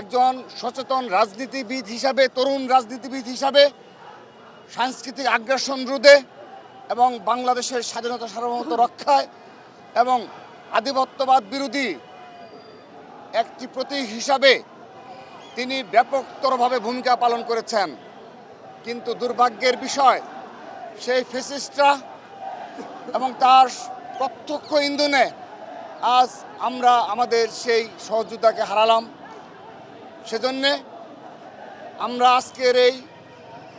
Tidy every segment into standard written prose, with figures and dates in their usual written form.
একজন সচেতন রাজনীতিবিদ হিসাবে, তরুণ রাজনীতিবিদ হিসাবে সাংস্কৃতিক আগ্রাসন রোধে এবং বাংলাদেশের স্বাধীনতা সার্বভৌমত্ব রক্ষায় এবং আধিপত্যবাদ বিরোধী একটি প্রতীক হিসাবে তিনি ব্যাপকতরভাবে ভূমিকা পালন করেছেন। কিন্তু দুর্ভাগ্যের বিষয়, সেই ফ্যাসিস্টরা এবং তার প্রত্যক্ষ ইন্ধনে আজ আমরা আমাদের সেই সহযোদ্ধাকে হারালাম। সেজন্যে আমরা আজকের এই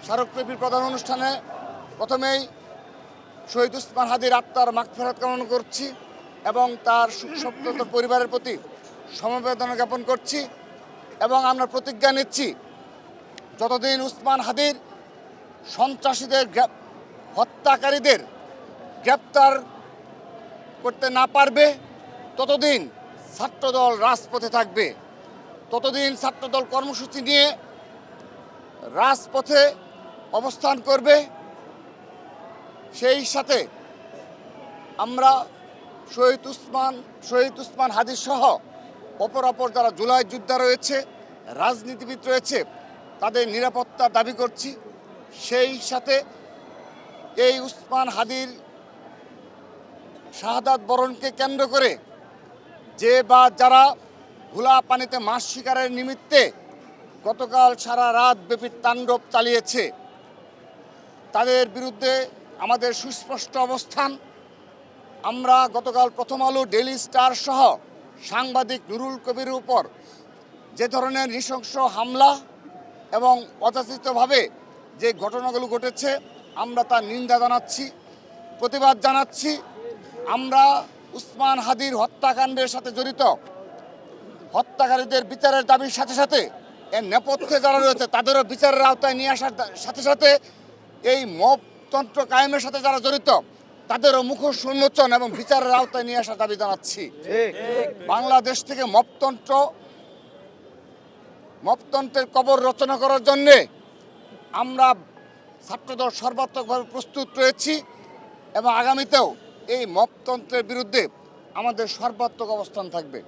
স্মারকলিপির প্রধান অনুষ্ঠানে প্রথমেই শহীদ উসমান হাদির আত্মার মাগফিরাত কামনা করছি এবং তার শোকসন্তপ্ত পরিবারের প্রতি সমবেদনা জ্ঞাপন করছি এবং আমরা প্রতিজ্ঞা নিচ্ছি, যতদিন উসমান হাদির সন্ত্রাসীদের হত্যাকারীদের গ্রেপ্তার করতে না পারবে ততদিন ছাত্রদল রাজপথে থাকবে, ততদিন ছাত্রদল কর্মসূচি নিয়ে রাজপথে অবস্থান করবে। সেই সাথে আমরা শহীদ উসমান হাদি সহ অপর যারা জুলাই যোদ্ধা রয়েছে, রাজনীতিবিদ রয়েছে, তাদের নিরাপত্তা দাবি করছি। সেই সাথে এই উসমান হাদির শাহাদাত বরণকে কেন্দ্র করে যারা ভোলা পানিতে মাছ শিকারের নিমিত্তে গতকাল সারা রাত ব্যাপী তাণ্ডব চালিয়েছে, তাদের বিরুদ্ধে আমাদের সুস্পষ্ট অবস্থান। আমরা গতকাল প্রথম আলো, ডেইলি স্টার সহ সাংবাদিক নুরুল কবিরের উপর যে ধরনের নৃশংস হামলা এবং অযাচিতভাবে যে ঘটনাগুলো ঘটেছে, আমরা তার নিন্দা জানাচ্ছি, প্রতিবাদ জানাচ্ছি। আমরা উসমান হাদির হত্যাকাণ্ডের সাথে জড়িত হত্যাকারীদের বিচারের দাবির সাথে সাথে এর নেপথ্যে যারা রয়েছে তাদেরও বিচারের আওতায় নিয়ে আসার সাথে সাথে এই মবতন্ত্র কায়েমের সাথে যারা জড়িত তাদেরও মুখোশ উন্মোচন এবং বিচারের আওতায় নিয়ে আসার দাবি জানাচ্ছি। বাংলাদেশ থেকে মবতন্ত্রের কবর রচনা করার জন্যে আমরা ছাত্রদল সর্বাত্মকভাবে প্রস্তুত রয়েছি এবং আগামীতেও এই মবতন্ত্রের বিরুদ্ধে আমাদের সর্বাত্মক অবস্থান থাকবে।